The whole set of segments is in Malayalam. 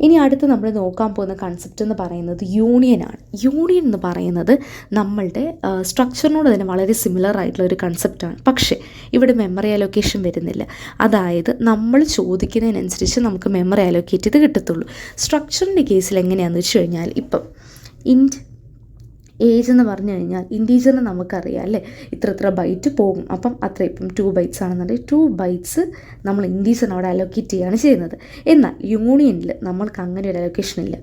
ഇനി അടുത്ത് നമ്മൾ നോക്കാൻ പോകുന്ന കൺസെപ്റ്റ് എന്ന് പറയുന്നത് യൂണിയനാണ്. യൂണിയൻ എന്ന് പറയുന്നത് നമ്മളുടെ സ്ട്രക്ചറിനോട് തന്നെ വളരെ സിമിലർ ആയിട്ടുള്ള ഒരു കൺസെപ്റ്റാണ്. പക്ഷേ ഇവിടെ മെമ്മറി അലോക്കേഷൻ വരുന്നില്ല. അതായത് നമ്മൾ ചോദിക്കുന്നതിനനുസരിച്ച് നമുക്ക് മെമ്മറി അലോക്കേറ്റ് ചെയ്ത് കിട്ടത്തുള്ളൂ. സ്ട്രക്ചറിൻ്റെ കേസിൽ എങ്ങനെയാണെന്ന് വെച്ച് കഴിഞ്ഞാൽ, ഇപ്പം ഇൻറ്റ് ഏജ് എന്ന് പറഞ്ഞു കഴിഞ്ഞാൽ ഇൻറ്റീജറിന് നമുക്കറിയാം അല്ലേ, ഇത്ര ബൈറ്റ് പോകും. അപ്പം അത്ര ഇപ്പം 2 ബൈറ്റ്സ് ആണെന്നുണ്ടെങ്കിൽ 2 ബൈറ്റ്സ് നമ്മൾ ഇൻറ്റീജറിന് അവിടെ അലോക്കേറ്റ് ചെയ്യുകയാണ് ചെയ്യുന്നത്. എന്നാൽ യൂണിയനിൽ നമ്മൾക്ക് അങ്ങനെ ഒരു അലോക്കേഷൻ ഇല്ല.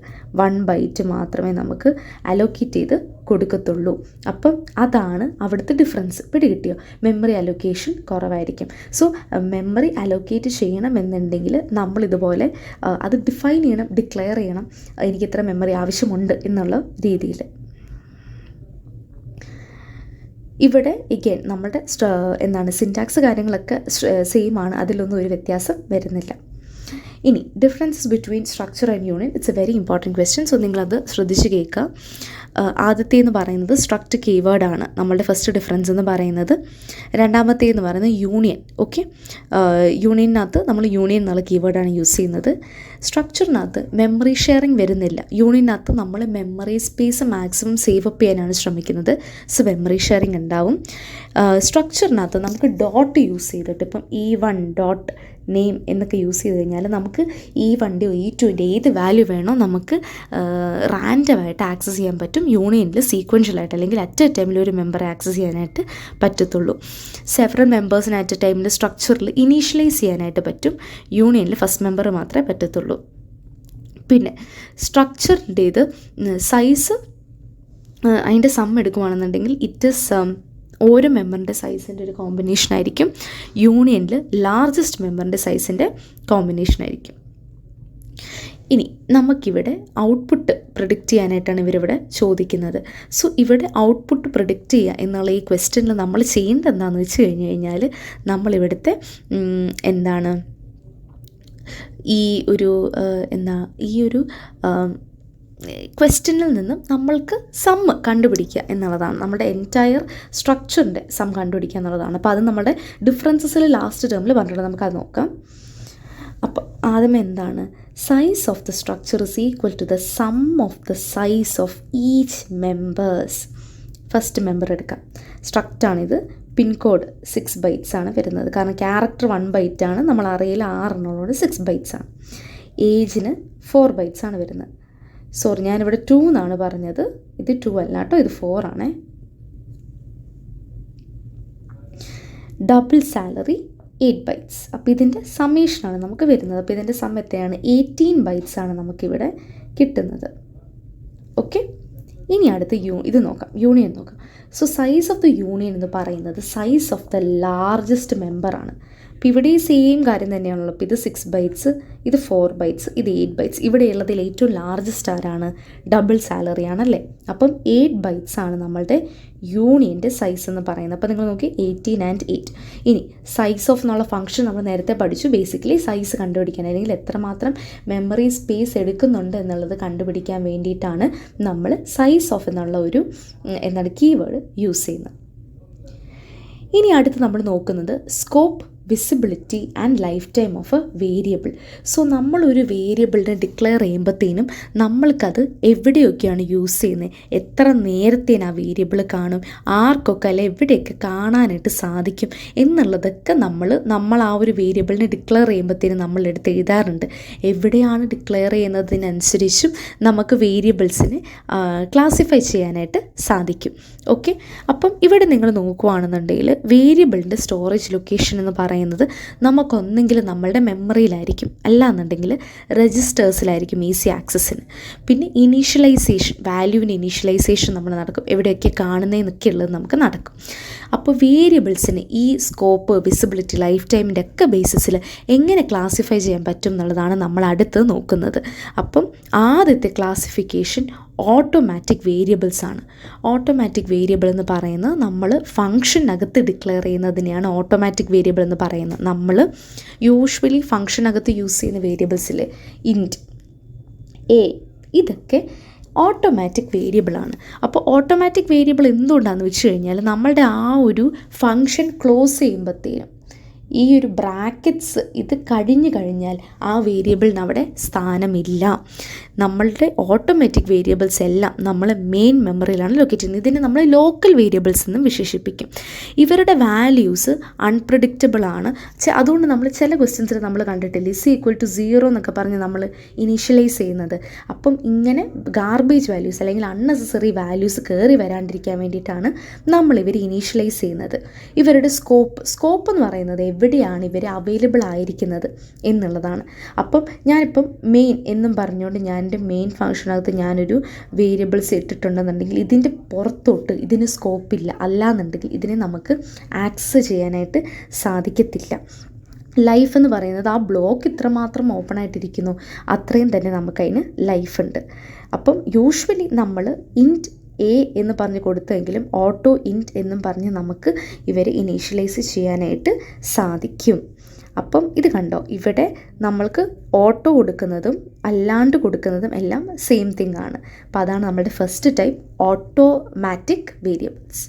1 ബൈറ്റ് മാത്രമേ നമുക്ക് അലോക്കേറ്റ് ചെയ്ത് കൊടുക്കത്തുള്ളൂ. അപ്പം അതാണ് അവിടുത്തെ ഡിഫറൻസ്. പിടികിട്ടിയോ? മെമ്മറി അലോക്കേഷൻ കുറവായിരിക്കും. സോ മെമ്മറി അലോക്കേറ്റ് ചെയ്യണമെന്നുണ്ടെങ്കിൽ നമ്മളിതുപോലെ അത് ഡിഫൈൻ ചെയ്യണം, ഡിക്ലെയർ ചെയ്യണം, എനിക്ക് ഇത്ര മെമ്മറി ആവശ്യമുണ്ട് എന്നുള്ള രീതിയിൽ. ഇവിടെ എഗെയിൻ നമ്മുടെ സിൻറ്റാക്സ് കാര്യങ്ങളൊക്കെ സെയിം ആണ്, അതിലൊന്നും ഒരു വ്യത്യാസം വരുന്നില്ല. ഇനി differences between structure and union, it's A very important question. So നിങ്ങളത് ശ്രദ്ധിച്ച് കേൾക്കുക. ആദ്യത്തേന്ന് പറയുന്നത് സ്ട്രക്റ്റ് കീവേഡാണ് നമ്മളുടെ ഫസ്റ്റ് ഡിഫറൻസ് എന്ന് പറയുന്നത്. രണ്ടാമത്തേന്ന് പറയുന്നത് യൂണിയൻ. ഓക്കെ, യൂണിയനകത്ത് നമ്മൾ യൂണിയൻ എന്നുള്ള കീവേഡാണ് യൂസ് ചെയ്യുന്നത്. സ്ട്രക്ചറിനകത്ത് മെമ്മറി ഷെയറിങ് വരുന്നില്ല. യൂണിയനകത്ത് നമ്മൾ memory space maximum save up ചെയ്യാനാണ് ശ്രമിക്കുന്നത്. സോ മെമ്മറി ഷെയറിങ് ഉണ്ടാവും. സ്ട്രക്ചറിനകത്ത് നമുക്ക് ഡോട്ട് യൂസ് ചെയ്തിട്ട് ഇപ്പം E1 ഡോട്ട് നെയിം എന്നൊക്കെ യൂസ് ചെയ്ത് കഴിഞ്ഞാൽ നമുക്ക് E1ൻ്റെയോ E2ൻ്റെ ഏത് വാല്യൂ വേണോ നമുക്ക് റാൻഡമായിട്ട് ആക്സസ് ചെയ്യാൻ പറ്റും. യൂണിയനിൽ സീക്വൻഷ്യലായിട്ട് അല്ലെങ്കിൽ അറ്റ് എ ടൈമിൽ ഒരു മെമ്പറെ ആക്സസ് ചെയ്യാനായിട്ട് പറ്റത്തുള്ളൂ. സെവറൽ മെമ്പേഴ്സിന് അറ്റ് എ ടൈമിൽ സ്ട്രക്ചറിൽ ഇനീഷ്യലൈസ് ചെയ്യാനായിട്ട് പറ്റും. യൂണിയനിൽ ഫസ്റ്റ് മെമ്പർ മാത്രമേ പറ്റത്തുള്ളൂ. പിന്നെ സ്ട്രക്ചറിൻ്റേത് സൈസ് അതിൻ്റെ സം എടുക്കുകയാണെന്നുണ്ടെങ്കിൽ ഇറ്റ് ഇസ് ഓരോ മെമ്പറിൻ്റെ സൈസിൻ്റെ ഒരു കോമ്പിനേഷൻ ആയിരിക്കും. യൂണിയനിൽ ലാർജസ്റ്റ് മെമ്പറിൻ്റെ സൈസിൻ്റെ കോമ്പിനേഷൻ ആയിരിക്കും. ഇനി നമുക്കിവിടെ ഔട്ട്പുട്ട് പ്രിഡിക്റ്റ് ചെയ്യാനായിട്ടാണ് ഇവരിവിടെ ചോദിക്കുന്നത്. സോ ഇവിടെ ഔട്ട്പുട്ട് പ്രിഡിക്റ്റ് ചെയ്യുക എന്നുള്ള ഈ ക്വസ്റ്റ്യനിൽ നമ്മൾ ചെയ്യേണ്ടത് എന്താണെന്ന് വെച്ച് കഴിഞ്ഞ് കഴിഞ്ഞാൽ, നമ്മളിവിടുത്തെ ഈ ഒരു ക്വസ്റ്റ്യനിൽ നിന്നും നമ്മൾക്ക് സം കണ്ടുപിടിക്കുക എന്നുള്ളതാണ്. നമ്മുടെ എൻറ്റയർ സ്ട്രക്ചറിൻ്റെ സം കണ്ടുപിടിക്കുക എന്നുള്ളതാണ്. അപ്പോൾ അത് നമ്മുടെ ഡിഫറൻസസിൽ ലാസ്റ്റ് ടേമിൽ പറഞ്ഞിട്ട് നമുക്കത് നോക്കാം. അപ്പോൾ ആദ്യമേ എന്താണ്, size of the structure is equal to the sum of the size of each members. First member എടുക്കാം. സ്ട്രക്റ്റാണിത്. പിൻകോഡ് 6 ബൈറ്റ്സ് ആണ് വരുന്നത്. കാരണം ക്യാരക്ടർ 1 ബൈറ്റാണ്, നമ്മൾ അറിയില്ല 6 എന്നുള്ളത് 6 ബൈറ്റ്സ് ആണ്. ഏജിന് 4 ബൈറ്റ്സ് ആണ് വരുന്നത്. സോറി, ഞാനിവിടെ 2 എന്നാണ് പറഞ്ഞത്. ഇത് 2 അല്ല കേട്ടോ, ഇത് 4 ആണേ. Double salary 8 bytes. അപ്പോൾ ഇതിൻ്റെ സമ്മേഷനാണ് നമുക്ക് വരുന്നത്. അപ്പോൾ ഇതിൻ്റെ സം എത്രയാണ്? 18 ബൈറ്റ്സ് ആണ് നമുക്കിവിടെ കിട്ടുന്നത്. ഓക്കെ, ഇനി അടുത്ത് ഇത് നോക്കാം, യൂണിയൻ നോക്കാം. So size of the union എന്ന് പറയുന്നത് സൈസ് ഓഫ് ദ ലാർജസ്റ്റ് മെമ്പറാണ്. അപ്പോൾ ഇവിടെ സെയിം കാര്യം തന്നെയാണല്ലോ. അപ്പോൾ ഇത് 6 ബൈറ്റ്സ്, ഇത് 4 ബൈറ്റ്സ്, ഇത് 8 ബൈറ്റ്സ്. ഇവിടെയുള്ളതിൽ ഏറ്റവും ലാർജസ്റ്റ് ആരാണ്? ഡബിൾ സാലറി ആണല്ലേ. അപ്പം 8 ബൈറ്റ്സ് ആണ് നമ്മളുടെ യൂണിയൻ്റെ സൈസ് എന്ന് പറയുന്നത്. അപ്പോൾ നിങ്ങൾ നോക്കി 18 and 8. ഇനി സൈസ് ഓഫ് എന്നുള്ള ഫംഗ്ഷൻ നമ്മൾ നേരത്തെ പഠിച്ചു. ബേസിക്കലി സൈസ് കണ്ടുപിടിക്കാൻ, അല്ലെങ്കിൽ എത്രമാത്രം മെമ്മറി സ്പേസ് എടുക്കുന്നുണ്ട് എന്നുള്ളത് കണ്ടുപിടിക്കാൻ വേണ്ടിയിട്ടാണ് നമ്മൾ സൈസ് ഓഫ് എന്നുള്ള ഒരു കീവേഡ് യൂസ് ചെയ്യുന്നത്. ഇനി അടുത്ത് നമ്മൾ നോക്കുന്നത് scope, visibility and life time of A variable. So നമ്മളൊരു വേരിയബിളിനെ ഡിക്ലെയർ ചെയ്യുമ്പോഴത്തേനും നമ്മൾക്കത് എവിടെയൊക്കെയാണ് യൂസ് ചെയ്യുന്നത്, എത്ര നേരത്തേന് ആ വേരിയബിൾ കാണും, ആർക്കൊക്കെ അല്ലെ എവിടെയൊക്കെ കാണാനായിട്ട് സാധിക്കും എന്നുള്ളതൊക്കെ നമ്മൾ ആ ഒരു വേരിയബിളിനെ ഡിക്ലെയർ ചെയ്യുമ്പോഴത്തേനും നമ്മളെടുത്ത് എഴുതാറുണ്ട്. എവിടെയാണ് ഡിക്ലെയർ ചെയ്യുന്നതിനനുസരിച്ചും നമുക്ക് വേരിയബിൾസിനെ ക്ലാസിഫൈ ചെയ്യാനായിട്ട് സാധിക്കും. ഓക്കെ, അപ്പം ഇവിടെ നിങ്ങൾ നോക്കുകയാണെന്നുണ്ടെങ്കിൽ വേരിയബിളിൻ്റെ സ്റ്റോറേജ് ലൊക്കേഷൻ എന്ന് പറയുന്നത് നമുക്കൊന്നെങ്കിൽ നമ്മളുടെ മെമ്മറിയിലായിരിക്കും, അല്ലാന്നുണ്ടെങ്കിൽ രജിസ്റ്റേഴ്സിലായിരിക്കും ഈസി ആക്സസിന്. പിന്നെ ഇനീഷ്യലൈസേഷൻ, വാല്യൂവിൻ്റെ ഇനീഷ്യലൈസേഷൻ നമ്മൾ നടക്കും, എവിടെയൊക്കെ കാണുന്നതെന്നൊക്കെ ഉള്ളത് നമുക്ക് നടക്കും. അപ്പോൾ വേരിയബിൾസിന് ഈ സ്കോപ്പ്, വിസിബിലിറ്റി, ലൈഫ് ടൈമിൻ്റെ ഒക്കെ ബേസിസിൽ എങ്ങനെ ക്ലാസിഫൈ ചെയ്യാൻ പറ്റും എന്നുള്ളതാണ് നമ്മൾ അടുത്ത് നോക്കുന്നത്. അപ്പം ആദ്യത്തെ ക്ലാസിഫിക്കേഷൻ ഓട്ടോമാറ്റിക് വേരിയബിൾസ് ആണ്. ഓട്ടോമാറ്റിക് വേരിയബിൾ എന്ന് പറയുന്നത് നമ്മൾ ഫംഗ്ഷനകത്ത് ഡിക്ലെയർ ചെയ്യുന്നതിനെയാണ് ഓട്ടോമാറ്റിക് വേരിയബിൾ എന്ന് പറയുന്നത്. നമ്മൾ യൂഷ്വലി ഫംഗ്ഷനകത്ത് യൂസ് ചെയ്യുന്ന വേരിയബിൾസിൽ ഇൻറ്റ്, എ, ഇതൊക്കെ ഓട്ടോമാറ്റിക് വേരിയബിളാണ്. അപ്പോൾ ഓട്ടോമാറ്റിക് വേരിയബിൾ എന്തുകൊണ്ടാണെന്ന് വെച്ച് കഴിഞ്ഞാൽ നമ്മളുടെ ആ ഒരു ഫംഗ്ഷൻ ക്ലോസ് ചെയ്യുമ്പോഴത്തേനും ഈ ഒരു ബ്രാക്കറ്റ്സ് ഇത് കഴിഞ്ഞാൽ ആ വേരിയബിളിന് അവിടെ സ്ഥാനമില്ല. നമ്മളുടെ ഓട്ടോമാറ്റിക് വേരിയബിൾസ് എല്ലാം നമ്മൾ മെയിൻ മെമ്മറിയിലാണ് ലൊക്കേറ്റ് ചെയ്യുന്നത്. ഇതിനെ നമ്മൾ ലോക്കൽ വേരിയബിൾസ് എന്നും വിശേഷിപ്പിക്കും. ഇവരുടെ വാല്യൂസ് അൺപ്രഡിക്റ്റബിൾ ആണ്. അതുകൊണ്ട് നമ്മൾ ചില ക്വസ്റ്റ്യൻസിൽ നമ്മൾ കണ്ടിട്ടില്ല =0 എന്നൊക്കെ പറഞ്ഞ് നമ്മൾ ഇനീഷ്യലൈസ് ചെയ്യുന്നത്. അപ്പം ഇങ്ങനെ ഗാർബേജ് വാല്യൂസ് അല്ലെങ്കിൽ അൺനെസസറി വാല്യൂസ് കയറി വരാണ്ടിരിക്കാൻ വേണ്ടിയിട്ടാണ് നമ്മളിവർ ഇനീഷ്യലൈസ് ചെയ്യുന്നത്. ഇവരുടെ സ്കോപ്പ് എന്ന് പറയുന്നത് എവിടെയാണ് ഇവർ അവൈലബിൾ ആയിരിക്കുന്നത് എന്നുള്ളതാണ്. അപ്പം ഞാനിപ്പം മെയിൻ എന്നും പറഞ്ഞുകൊണ്ട് ഞാൻ എൻ്റെ മെയിൻ ഫംഗ്ഷനകത്ത് ഞാനൊരു വേരിയബിൾസ് ഇട്ടിട്ടുണ്ടെന്നുണ്ടെങ്കിൽ ഇതിൻ്റെ പുറത്തോട്ട് ഇതിന് സ്കോപ്പില്ല. അല്ലാന്നുണ്ടെങ്കിൽ ഇതിനെ നമുക്ക് ആക്സസ് ചെയ്യാനായിട്ട് സാധിക്കത്തില്ല. ലൈഫ് എന്ന് പറയുന്നത് ആ ബ്ലോക്ക് ഇത്രമാത്രം ഓപ്പൺ ആയിട്ടിരിക്കുന്നു അത്രയും തന്നെ നമുക്കതിന് ലൈഫ് ഉണ്ട്. അപ്പം യൂഷ്വലി നമ്മൾ ഇൻറ്റ് എ എന്ന് പറഞ്ഞ് കൊടുത്തെങ്കിലും ഓട്ടോ ഇൻറ്റ് എന്നും പറഞ്ഞ് നമുക്ക് ഇവരെ ഇനീഷ്യലൈസ് ചെയ്യാനായിട്ട് സാധിക്കും. അപ്പം ഇത് കണ്ടോ, ഇവിടെ നമ്മൾക്ക് ഓട്ടോ കൊടുക്കുന്നതും അല്ലാണ്ട് കൊടുക്കുന്നതും എല്ലാം സെയിം തിങ് ആണ്. അപ്പോൾ അതാണ് നമ്മുടെ ഫസ്റ്റ് ടൈപ്പ് ഓട്ടോമാറ്റിക് വേരിയബിൾസ്.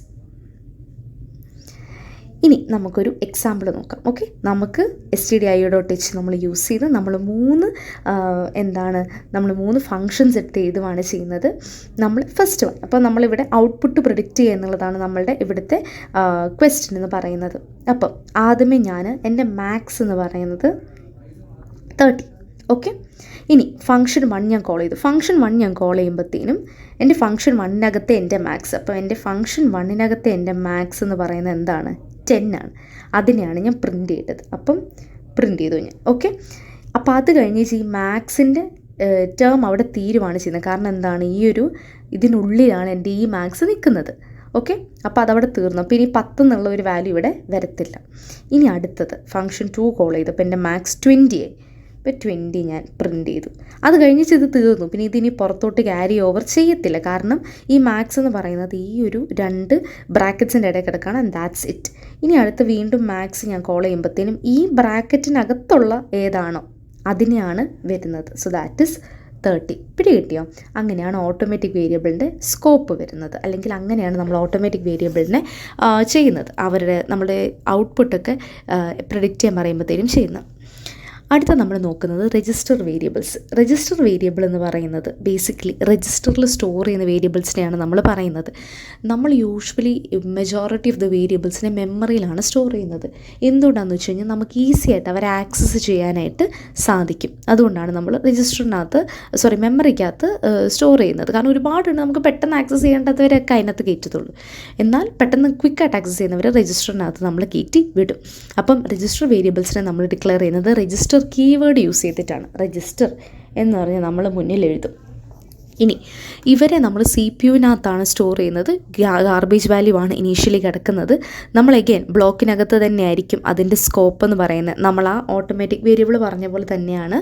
ഇനി നമുക്കൊരു എക്സാമ്പിൾ നോക്കാം. ഓക്കെ, നമുക്ക് stdio.h നമ്മൾ യൂസ് ചെയ്ത് നമ്മൾ മൂന്ന് ഫങ്ഷൻസ് എടുത്ത് എഴുതുകയാണ് ചെയ്യുന്നത്. നമ്മൾ ഫസ്റ്റ് വൺ, അപ്പോൾ നമ്മളിവിടെ ഔട്ട്പുട്ട് പ്രെഡിക്റ്റ് ചെയ്യുക എന്നുള്ളതാണ് നമ്മളുടെ ഇവിടുത്തെ ക്വസ്റ്റ്യൻ എന്ന് പറയുന്നത്. അപ്പം ആദ്യമേ ഞാൻ എൻ്റെ മാക്സ് എന്ന് പറയുന്നത് 30. ഓക്കെ, ഇനി ഫംഗ്ഷൻ 1 ഞാൻ കോൾ ചെയ്തു. ഫംഗ്ഷൻ 1 ഞാൻ കോൾ ചെയ്യുമ്പോഴത്തേനും എൻ്റെ ഫംഗ്ഷൻ 1-നകത്തെ എൻ്റെ മാക്സ്, അപ്പോൾ എൻ്റെ ഫംഗ്ഷൻ 1-നകത്തെ എൻ്റെ മാക്സ് എന്ന് പറയുന്നത് എന്താണ്? 10 ആണ്. അതിനെയാണ് ഞാൻ പ്രിൻ്റ് ചെയ്തത്. അപ്പം പ്രിൻ്റ് ചെയ്തു ഞാൻ. ഓക്കെ, അപ്പോൾ അത് കഴിഞ്ഞ് ഈ മാക്സിൻ്റെ ടേം അവിടെ തീരുവാണ് ചെയ്യുന്നത്. കാരണം എന്താണ്, ഇതിനുള്ളിലാണ് എൻ്റെ ഈ മാക്സ് നിൽക്കുന്നത്. ഓക്കെ, അപ്പോൾ അതവിടെ തീർന്നു. അപ്പോൾ ഇനി 10 എന്നുള്ള ഒരു വാല്യൂ ഇവിടെ വരത്തില്ല. ഇനി അടുത്തത് ഫംഗ്ഷൻ 2 കോൾ ചെയ്തു. അപ്പോൾ എൻ്റെ മാക്സ് 20 ആയി. ഇപ്പോൾ 20 ഞാൻ പ്രിൻ്റ് ചെയ്തു. അത് കഴിഞ്ഞിട്ട് ഇത് തീർന്നു. പിന്നെ ഇതിനി പുറത്തോട്ട് ക്യാരി ഓവർ ചെയ്യത്തില്ല. കാരണം ഈ മാക്സ് എന്ന് പറയുന്നത് ഈ ഒരു 2 ബ്രാക്കറ്റ്സിൻ്റെ ഇടയിൽ കിടക്കുകയാണ്. And that's it. ഇനി അടുത്ത് വീണ്ടും മാക്സ് ഞാൻ കോൾ ചെയ്യുമ്പോഴത്തേനും ഈ ബ്രാക്കറ്റിനകത്തുള്ള ഏതാണോ അതിനെയാണ് വരുന്നത്. So that is 30. പിടി കിട്ടിയോ? അങ്ങനെയാണ് ഓട്ടോമാറ്റിക് വേരിയബിളിൻ്റെ സ്കോപ്പ് വരുന്നത്. അല്ലെങ്കിൽ അങ്ങനെയാണ് നമ്മൾ ഓട്ടോമാറ്റിക് വേരിയബിളിനെ ചെയ്യുന്നത്. നമ്മുടെ ഔട്ട്പുട്ടൊക്കെ പ്രെഡിക്റ്റ് ചെയ്യാൻ പറയുമ്പോഴത്തേനും ചെയ്യുന്നത്. അടുത്ത നമ്മൾ നോക്കുന്നത് രജിസ്റ്റർ വേരിയബിൾസ്. രജിസ്റ്റർ വേരിയബിൾ എന്ന് പറയുന്നത് ബേസിക്കലി രജിസ്റ്ററിൽ സ്റ്റോർ ചെയ്യുന്ന വേരിയബിൾസിനെയാണ് നമ്മൾ പറയുന്നത്. നമ്മൾ യൂഷ്വലി മെജോറിറ്റി ഓഫ് ദ വേരിയബിൾസിനെ മെമ്മറിയിലാണ് സ്റ്റോർ ചെയ്യുന്നത്. എന്തുകൊണ്ടാണെന്ന് വെച്ച് കഴിഞ്ഞാൽ നമുക്ക് ഈസി ആയിട്ട് അവരെ ആക്സസ് ചെയ്യാനായിട്ട് സാധിക്കും. അതുകൊണ്ടാണ് നമ്മൾ മെമ്മറിക്കകത്ത് സ്റ്റോർ ചെയ്യുന്നത്. കാരണം ഒരുപാടുണ്ട്, നമുക്ക് പെട്ടെന്ന് ആക്സസ് ചെയ്യേണ്ടവരൊക്കെ അതിനകത്ത് കയറ്റത്തുള്ളൂ. എന്നാൽ പെട്ടെന്ന് ക്വിക്കായിട്ട് ആക്സസ് ചെയ്യുന്നവരെ രജിസ്റ്ററിനകത്ത് നമ്മൾ കയറ്റി വിടും. അപ്പം രജിസ്റ്റർ വേരിയബിൾസിനെ നമ്മൾ ഡിക്ലെയർ ചെയ്യുന്നത് രജിസ്റ്റർ കീവേഡ് യൂസ് ചെയ്തിട്ടാണ്. രജിസ്റ്റർ എന്ന് പറഞ്ഞ് നമ്മൾ മുന്നിൽ എഴുതും. ഇനി ഇവരെ നമ്മൾ CPU-നകത്താണ് സ്റ്റോർ ചെയ്യുന്നത്. ഗാർബേജ് വാല്യൂ ആണ് ഇനീഷ്യലി കിടക്കുന്നത്. നമ്മൾ അഗെയിൻ ബ്ലോക്കിനകത്ത് തന്നെയായിരിക്കും അതിൻ്റെ സ്കോപ്പ് എന്ന് പറയുന്നത്. നമ്മൾ ആ ഓട്ടോമാറ്റിക് വേരിയബിൾ പറഞ്ഞ പോലെ തന്നെയാണ്.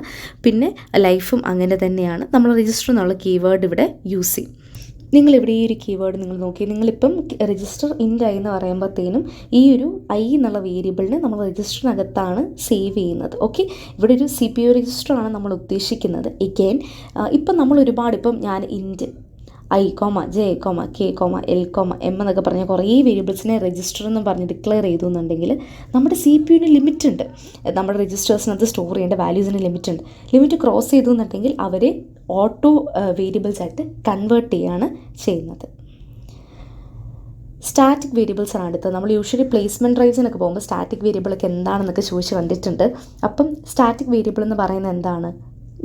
പിന്നെ ലൈഫും അങ്ങനെ തന്നെയാണ്. നമ്മൾ രജിസ്റ്റർ എന്നുള്ള കീവേഡ് ഇവിടെ യൂസ് ചെയ്യും. നിങ്ങളിവിടെ ഈ ഒരു കീവേഡ് നിങ്ങൾ നോക്കി, നിങ്ങളിപ്പം രജിസ്റ്റർ ഇൻറ്റ് ഐ എന്ന് പറയുമ്പോഴത്തേനും ഈ ഒരു ഐ എന്നുള്ള വേരിയബിളിനെ നമ്മൾ രജിസ്റ്ററിനകത്താണ് സേവ് ചെയ്യുന്നത്. ഓക്കെ, ഇവിടെ ഒരു CPU രജിസ്റ്ററാണ് നമ്മൾ ഉദ്ദേശിക്കുന്നത്. എഗെയിൻ ഇപ്പം നമ്മൾ ഇപ്പം ഞാൻ ഇൻറ്റ് I, J, K, L, M എന്നൊക്കെ പറഞ്ഞ കുറേ വേരിയബിൾസിനെ രജിസ്റ്റർ എന്ന് പറഞ്ഞ് ഡിക്ലെയർ ചെയ്തു എന്നുണ്ടെങ്കിൽ നമ്മുടെ CPU-ന് ലിമിറ്റ് ഉണ്ട്. നമ്മുടെ രജിസ്റ്റേഴ്സിനകത്ത് സ്റ്റോർ ചെയ്യേണ്ട വാല്യൂസിന് ലിമിറ്റ് ഉണ്ട്. ലിമിറ്റ് ക്രോസ് ചെയ്തു എന്നുണ്ടെങ്കിൽ അവരെ ഓട്ടോ വേരിയബിൾസ് ആയിട്ട് കൺവേർട്ട് ചെയ്യുകയാണ് ചെയ്യുന്നത്. സ്റ്റാറ്റിക് വേരിയബിൾസ് ആണ് അടുത്തത്. നമ്മൾ യൂഷ്വലി പ്ലേസ്മെൻറ്റ് ഡ്രൈവ്സിനൊക്കെ പോകുമ്പോൾ സ്റ്റാറ്റിക് വേരിയബിളൊക്കെ എന്താണെന്നൊക്കെ ചോദിച്ച് കണ്ടിട്ടുണ്ട്. അപ്പം സ്റ്റാറ്റിക് വേരിയബിൾ എന്ന് പറയുന്നത് എന്താണ്?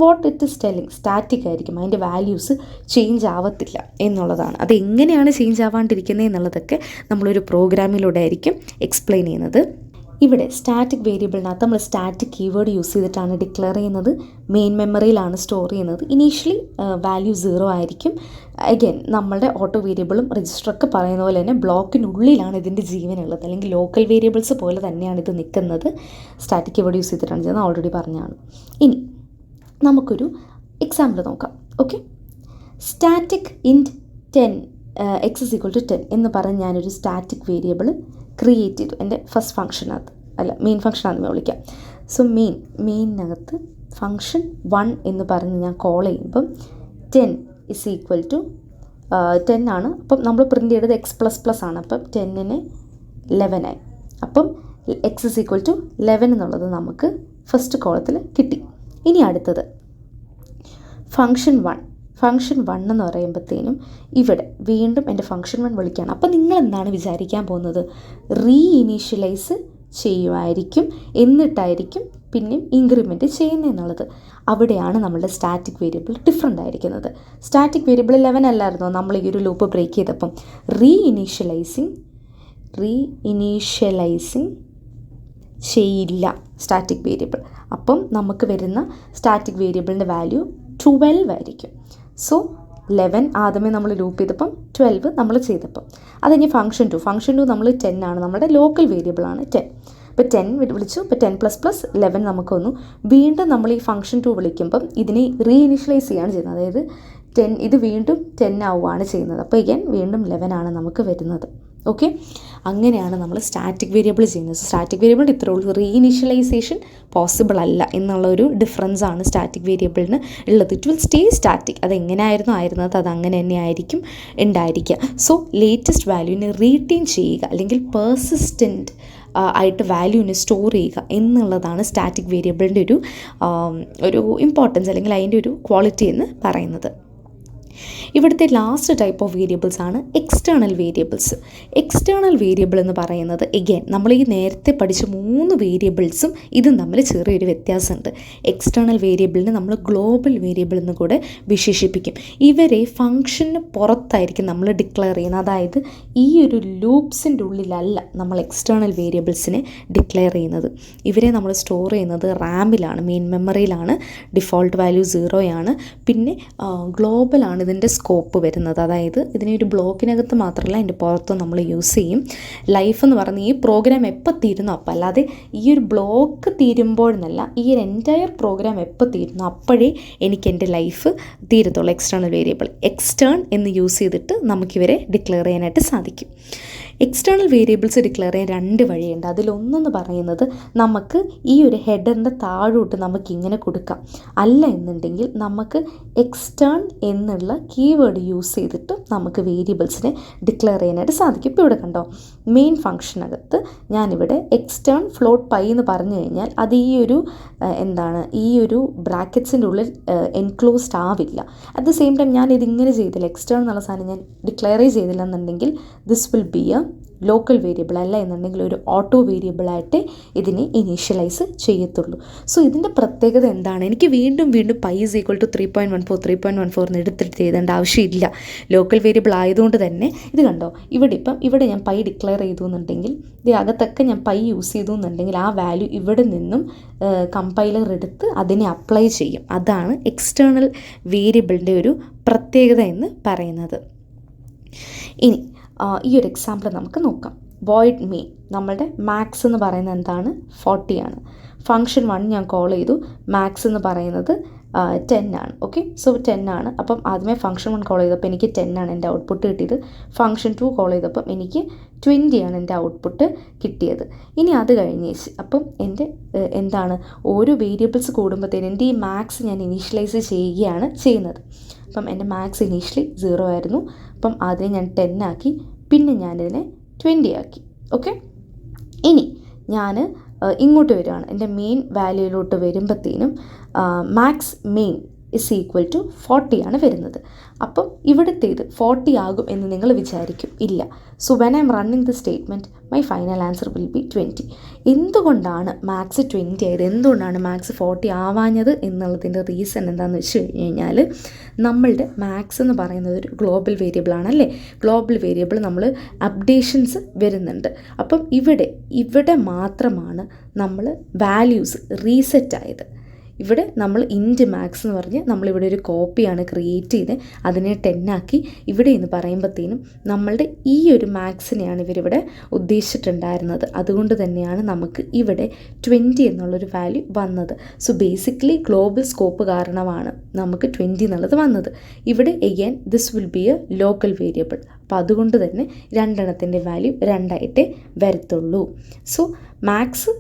What it is telling, static ആയിരിക്കും, അതിൻ്റെ വാല്യൂസ് ചേഞ്ച് ആവത്തില്ല എന്നുള്ളതാണ്. അതെങ്ങനെയാണ് ചേഞ്ച് ആവാണ്ടിരിക്കുന്നത് എന്നുള്ളതൊക്കെ നമ്മളൊരു പ്രോഗ്രാമിലൂടെ ആയിരിക്കും എക്സ്പ്ലെയിൻ ചെയ്യുന്നത്. ഇവിടെ സ്റ്റാറ്റിക് വേരിയബിളിനകത്ത് നമ്മൾ സ്റ്റാറ്റിക് കീവേഡ് യൂസ് ചെയ്തിട്ടാണ് ഡിക്ലെയർ ചെയ്യുന്നത്. മെയിൻ മെമ്മറിയിലാണ് സ്റ്റോർ ചെയ്യുന്നത്. ഇനീഷ്യലി വാല്യൂ 0 ആയിരിക്കും. അഗൈൻ നമ്മളുടെ ഓട്ടോ വേരിയബിളും രജിസ്റ്ററൊക്കെ പറയുന്ന പോലെ തന്നെ ബ്ലോക്കിനുള്ളിലാണ് ഇതിൻ്റെ ജീവനുള്ളത്. അല്ലെങ്കിൽ ലോക്കൽ വേരിയബിൾസ് പോലെ തന്നെയാണ് ഇത് നിൽക്കുന്നത്. സ്റ്റാറ്റിക് കീവേഡ് യൂസ് ചെയ്തിട്ടാണ് ചെയ്യുന്നത്, ഓൾറെഡി പറഞ്ഞതാണ്. ഇനി നമുക്കൊരു എക്സാമ്പിൾ നോക്കാം. ഓക്കെ, സ്റ്റാറ്റിക് ഇൻറ്റ് 10 x = 10 എന്ന് പറഞ്ഞ് ഞാനൊരു സ്റ്റാറ്റിക് വേരിയബിൾ ക്രിയേറ്റ് ചെയ്തു എൻ്റെ ഫസ്റ്റ് ഫംഗ്ഷനകത്ത്. മെയിൻ ഫംഗ്ഷനാണെന്ന് വിളിക്കാം. സോ മെയിനകത്ത് ഫംഗ്ഷൻ 1 എന്ന് പറഞ്ഞ് ഞാൻ കോൾ ചെയ്യുമ്പം 10 = 10 ആണ്. അപ്പം നമ്മൾ പ്രിൻ്റ് ചെയ്തത് x++ ആണ്. അപ്പം 10-ന് 11 ആയി. അപ്പം എക്സ് ഇസ് ഈക്വൽ ടു 11 എന്നുള്ളത് നമുക്ക് ഫസ്റ്റ് കോളത്തിൽ കിട്ടി. ഇനി അടുത്തത് ഫംഗ്ഷൻ 1 എന്ന് പറയുമ്പോഴത്തേനും ഇവിടെ വീണ്ടും എൻ്റെ ഫംഗ്ഷൻ 1 വിളിക്കുകയാണ്. അപ്പോൾ നിങ്ങൾ എന്താണ് വിചാരിക്കാൻ പോകുന്നത്? ഇനീഷ്യലൈസ് ചെയ്യുമായിരിക്കും, എന്നിട്ടായിരിക്കും പിന്നെയും ഇൻക്രിമെൻറ്റ് ചെയ്യുന്നതെന്നുള്ളത്. അവിടെയാണ് നമ്മളുടെ സ്റ്റാറ്റിക് വേരിയബിൾ ഡിഫറെൻ്റ് ആയിരിക്കുന്നത്. സ്റ്റാറ്റിക് വേരിയബിൾ 11 അല്ലായിരുന്നോ നമ്മൾ ഈ ഒരു ലൂപ്പ് ബ്രേക്ക് ചെയ്തപ്പം? റീഇനീഷ്യലൈസിങ് ചെയ്യില്ല സ്റ്റാറ്റിക് വേരിയബിൾ. അപ്പം നമുക്ക് വരുന്ന സ്റ്റാറ്റിക് വേരിയബിളിൻ്റെ വാല്യൂ 12 ആയിരിക്കും. സോ 11 ആദ്യമേ നമ്മൾ ലൂപ്പ് ചെയ്തപ്പം 12 നമ്മൾ ചെയ്തപ്പം അത് കഴിഞ്ഞ് ഫംഗ്ഷൻ 2 നമ്മൾ 10 ആണ്, നമ്മുടെ ലോക്കൽ വേരിയബിളാണ് 10. ഇപ്പോൾ 10 വിളിച്ചു, ഇപ്പോൾ 10 + 11 നമുക്ക് വന്നു. വീണ്ടും നമ്മൾ ഈ ഫംഗ്ഷൻ 2 വിളിക്കുമ്പം ഇതിനെ റീഇനിഷ്യലൈസ് ചെയ്യാണ് ചെയ്യുന്നത്. അതായത് 10 ഇത് വീണ്ടും 10 ആവുകയാണ് ചെയ്യുന്നത്. അപ്പോൾ വീണ്ടും 11 ആണ് നമുക്ക് വരുന്നത്. ഓക്കെ, അങ്ങനെയാണ് നമ്മൾ സ്റ്റാറ്റിക് വേരിയബിൾ ചെയ്യുന്നത്. സ്റ്റാറ്റിക് വേരിയബിൾ ഇത്രേ ഉള്ളൂ. റീഇനിഷ്യലൈസേഷൻ പോസിബിൾ അല്ല എന്നുള്ളൊരു ഡിഫറൻസാണ് സ്റ്റാറ്റിക് വേരിയബിളിന് ഉള്ളത്. It will stay static. അതെങ്ങനെയായിരുന്നു ആയിരുന്നത് അത് അങ്ങനെ തന്നെ ആയിരിക്കും ഉണ്ടായിരിക്കുക. സോ ലേറ്റസ്റ്റ് വാല്യൂവിനെ റീറ്റെയിൻ ചെയ്യുക അല്ലെങ്കിൽ പേഴ്സിസ്റ്റൻ്റ് ആയിട്ട് വാല്യൂവിനെ സ്റ്റോർ ചെയ്യുക എന്നുള്ളതാണ് സ്റ്റാറ്റിക് വേരിയബിളിൻ്റെ ഒരു ഇമ്പോർട്ടൻസ് അല്ലെങ്കിൽ അതിൻ്റെ ഒരു ക്വാളിറ്റി എന്ന് പറയുന്നത്. ഇവിടുത്തെ ലാസ്റ്റ് ടൈപ്പ് ഓഫ് വേരിയബിൾസ് ആണ് എക്സ്റ്റേണൽ വേരിയബിൾസ്. എക്സ്റ്റേണൽ വേരിയബിൾ എന്ന് പറയുന്നത് എഗെയിൻ നമ്മൾ ഈ നേരത്തെ പഠിച്ച 3 വേരിയബിൾസും ഇതും തമ്മിൽ ചെറിയൊരു വ്യത്യാസമുണ്ട്. എക്സ്റ്റേണൽ വേരിയബിളിനെ നമ്മൾ ഗ്ലോബൽ വേരിയബിൾ എന്ന് കൂടെ വിശേഷിപ്പിക്കും. ഇവരെ ഫംഗ്ഷന് പുറത്തായിരിക്കും നമ്മൾ ഡിക്ലെയർ ചെയ്യുന്നത്. അതായത് ഈ ഒരു ലൂപ്സിൻ്റെ ഉള്ളിലല്ല നമ്മൾ എക്സ്റ്റേണൽ വേരിയബിൾസിനെ ഡിക്ലെയർ ചെയ്യുന്നത്. ഇവരെ നമ്മൾ സ്റ്റോർ ചെയ്യുന്നത് റാമിലാണ്, മെയിൻ മെമ്മറിയിലാണ്. ഡിഫോൾട്ട് വാല്യൂ 0 ആണ്. പിന്നെ ഗ്ലോബലാണ് ഇതിൻ്റെ സ്കോപ്പ് വരുന്നത്. അതായത് ഇതിനെ ഒരു ബ്ലോക്കിനകത്ത് മാത്രമല്ല അതിൻ്റെ പുറത്തും നമ്മൾ യൂസ് ചെയ്യും. ലൈഫ് എന്ന് പറഞ്ഞാൽ ഈ പ്രോഗ്രാം എപ്പോൾ തീരുന്നു അപ്പം, അല്ലാതെ ഈ ഒരു ബ്ലോക്ക് തീരുമ്പോഴെന്നല്ല, ഈ ഒരു എൻറ്റയർ പ്രോഗ്രാം എപ്പോൾ തീരുന്നു അപ്പോഴേ എനിക്ക് എൻ്റെ ലൈഫ് തീരത്തുള്ളൂ. എക്സ്റ്റേണൽ വേരിയബിൾ എക്സ്റ്റേൺ എന്ന് യൂസ് ചെയ്തിട്ട് നമുക്കിവരെ ഡിക്ലെയർ ചെയ്യാനായിട്ട് സാധിക്കും. എക്സ്റ്റേണൽ വേരിയബിൾസ് ഡിക്ലെയർ ചെയ്യാൻ 2 വഴിയുണ്ട്. അതിലൊന്നെന്ന് പറയുന്നത് നമുക്ക് ഈ ഒരു ഹെഡറിൻ്റെ താഴോട്ട് നമുക്കിങ്ങനെ കൊടുക്കാം. അല്ല എന്നുണ്ടെങ്കിൽ നമുക്ക് എക്സ്റ്റേൺ എന്നുള്ള കീവേഡ് യൂസ് ചെയ്തിട്ട് നമുക്ക് വേരിയബിൾസിനെ ഡിക്ലെയർ ചെയ്യാനായിട്ട് സാധിക്കും. ഇപ്പോൾ ഇവിടെ കണ്ടോ, മെയിൻ ഫംഗ്ഷനകത്ത് ഞാനിവിടെ എക്സ്റ്റേൺ ഫ്ലോട്ട് പൈ എന്ന് പറഞ്ഞു കഴിഞ്ഞാൽ അത് ഈ ഒരു ബ്രാക്കറ്റ്സിൻ്റെ ഉള്ളിൽ എൻക്ലോസ്ഡ് ആവില്ല. അറ്റ് ദ സെയിം ടൈം ഞാൻ ഇതിങ്ങനെ ചെയ്തില്ല, എക്സ്റ്റേൺ എന്നുള്ള സാധനം ഞാൻ ഡിക്ലെയർ ചെയ്തില്ല എന്നുണ്ടെങ്കിൽ this will be A local variable. അല്ല എന്നുണ്ടെങ്കിൽ ഒരു ഓട്ടോ വേരിയബിളായിട്ട് ഇതിനെ ഇനീഷ്യലൈസ് ചെയ്യത്തുള്ളൂ. സോ ഇതിൻ്റെ പ്രത്യേകത എന്താണ്? എനിക്ക് വീണ്ടും പൈ ഈസ് ഈക്വൽ ടു 3.14 എന്ന് എടുത്തിട്ട് എഴുതേണ്ട ആവശ്യമില്ല. ലോക്കൽ വേരിയബിൾ ആയതുകൊണ്ട് തന്നെ ഇത് കണ്ടോ, ഇവിടെ ഞാൻ പൈ ഡിക്ലെയർ ചെയ്തു എന്നുണ്ടെങ്കിൽ അകത്തൊക്കെ ഞാൻ പൈ യൂസ് ചെയ്തു എന്നുണ്ടെങ്കിൽ ആ വാല്യൂ ഇവിടെ നിന്നും കമ്പൈലർ എടുത്ത് അതിനെ അപ്ലൈ ചെയ്യും. അതാണ് എക്സ്റ്റേണൽ വേരിയബിളിൻ്റെ ഒരു പ്രത്യേകത എന്ന് പറയുന്നത്. ഇനി ഈ ഒരു എക്സാമ്പിൾ നമുക്ക് നോക്കാം. വോയിഡ് മെയിൻ, നമ്മളുടെ മാക്സ് എന്ന് പറയുന്നത് എന്താണ്? 40 ആണ്. ഫംഗ്ഷൻ 1 ഞാൻ കോൾ ചെയ്തു, മാക്സ് എന്ന് പറയുന്നത് 10 ആണ്. ഓക്കെ, സോ 10 ആണ്. അപ്പം ആദ്യമേ ഫംഗ്ഷൻ 1 കോൾ ചെയ്തപ്പോൾ എനിക്ക് 10 ആണ് എൻ്റെ ഔട്ട്പുട്ട് കിട്ടിയത്. ഫംഗ്ഷൻ 2 കോൾ ചെയ്തപ്പം എനിക്ക് 20 ആണ് എൻ്റെ ഔട്ട്പുട്ട് കിട്ടിയത്. ഇനി അത് കഴിഞ്ഞേച്ച് അപ്പം എൻ്റെ ഓരോ വേരിയബിൾസ് കൂടുമ്പോഴത്തേനും എൻ്റെ ഈ മാക്സ് ഞാൻ ഇനീഷ്യലൈസ് ചെയ്യുകയാണ് ചെയ്യുന്നത്. അപ്പം എൻ്റെ മാക്സ് ഇനീഷ്യലി 0 ആയിരുന്നു. അപ്പം ആദ്യം ഞാൻ 10 ആക്കി, പിന്നെ ഞാനിതിനെ 20 ആക്കി. ഓക്കെ, ഇനി ഞാൻ ഇങ്ങോട്ട് വരികയാണ്. എൻ്റെ മെയിൻ വാല്യൂയിലോട്ട് വരുമ്പോഴത്തേനും max main is equal to 40 ആണ് വരുന്നത്. അപ്പം ഇവിടുത്തേത് 40 ആകും എന്ന് നിങ്ങൾ വിചാരിക്കും. ഇല്ല. So when I M running the statement my final answer will be 20. എന്തുകൊണ്ടാണ് മാക്സ് 20 ആയത്, എന്തുകൊണ്ടാണ് മാക്സ് 40 ആവാഞ്ഞത് എന്നുള്ളതിൻ്റെ റീസൺ എന്താണെന്ന് വെച്ച് കഴിഞ്ഞാൽ, നമ്മളുടെ മാക്സ് എന്ന് പറയുന്നത് ഒരു ഗ്ലോബൽ വേരിയബിളാണല്ലേ. ഗ്ലോബൽ വേരിയബിൾ നമ്മൾ അപ്ഡേഷൻസ് വരുന്നുണ്ട്. അപ്പം ഇവിടെ മാത്രമാണ് നമ്മൾ വാല്യൂസ് റീസെറ്റ് ആയത്. ഇവിടെ നമ്മൾ ഇൻറ്റ് മാക്സ് എന്ന് പറഞ്ഞ് നമ്മളിവിടെ ഒരു കോപ്പിയാണ് ക്രിയേറ്റ് ചെയ്ത് അതിനെ 10 ആക്കി. ഇവിടെ എന്ന് പറയുമ്പോഴത്തേനും നമ്മളുടെ ഈ ഒരു മാക്സിനെയാണ് ഇവരിവിടെ ഉദ്ദേശിച്ചിട്ടുണ്ടായിരുന്നത്. അതുകൊണ്ട് തന്നെയാണ് നമുക്ക് ഇവിടെ 20 എന്നുള്ളൊരു വാല്യൂ വന്നത്. സോ ബേസിക്കലി ഗ്ലോബൽ സ്കോപ്പ് കാരണമാണ് നമുക്ക് 20 എന്നുള്ളത് വന്നത്. ഇവിടെ again this will be A local variable. അപ്പോൾ അതുകൊണ്ട് തന്നെ 2 എണ്ണത്തിൻ്റെ വാല്യൂ 2 ആയിട്ടേ വരത്തുള്ളൂ. സോ മാക്സ്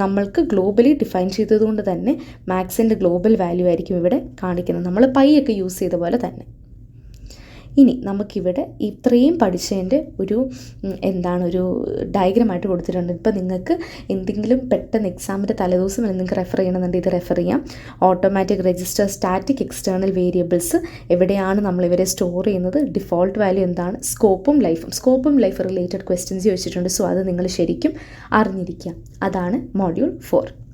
നമ്മൾക്ക് ഗ്ലോബലി ഡിഫൈൻ ചെയ്തതുകൊണ്ട് തന്നെ മാക്സിൻ്റെ ഗ്ലോബൽ വാല്യൂ ആയിരിക്കും ഇവിടെ കാണിക്കുന്നത്, നമ്മൾ പൈ ഒക്കെ യൂസ് ചെയ്ത പോലെ തന്നെ. ഇനി നമുക്കിവിടെ ഇത്രയും പഠിച്ചതിൻ്റെ ഒരു ഒരു ഡയഗ്രമായിട്ട് കൊടുത്തിട്ടുണ്ട്. ഇപ്പോൾ നിങ്ങൾക്ക് എന്തെങ്കിലും പെട്ടെന്ന് എക്സാമിൻ്റെ തലേദിവസം നിങ്ങൾക്ക് റെഫർ ചെയ്യണമെന്നുണ്ടെങ്കിൽ ഇത് റെഫർ ചെയ്യാം. Automatic register, static external variables, എവിടെയാണ് നമ്മൾ ഇവരെ സ്റ്റോർ ചെയ്യുന്നത്, ഡിഫോൾട്ട് വാല്യൂ എന്താണ്, സ്കോപ്പും ലൈഫ് റിലേറ്റഡ് ക്വസ്റ്റ്യൻസ് ചോദിച്ചിട്ടുണ്ട്. സോ അത് നിങ്ങൾ ശരിക്കും അറിഞ്ഞിരിക്കുക. അതാണ് മോഡ്യൂൾ 4.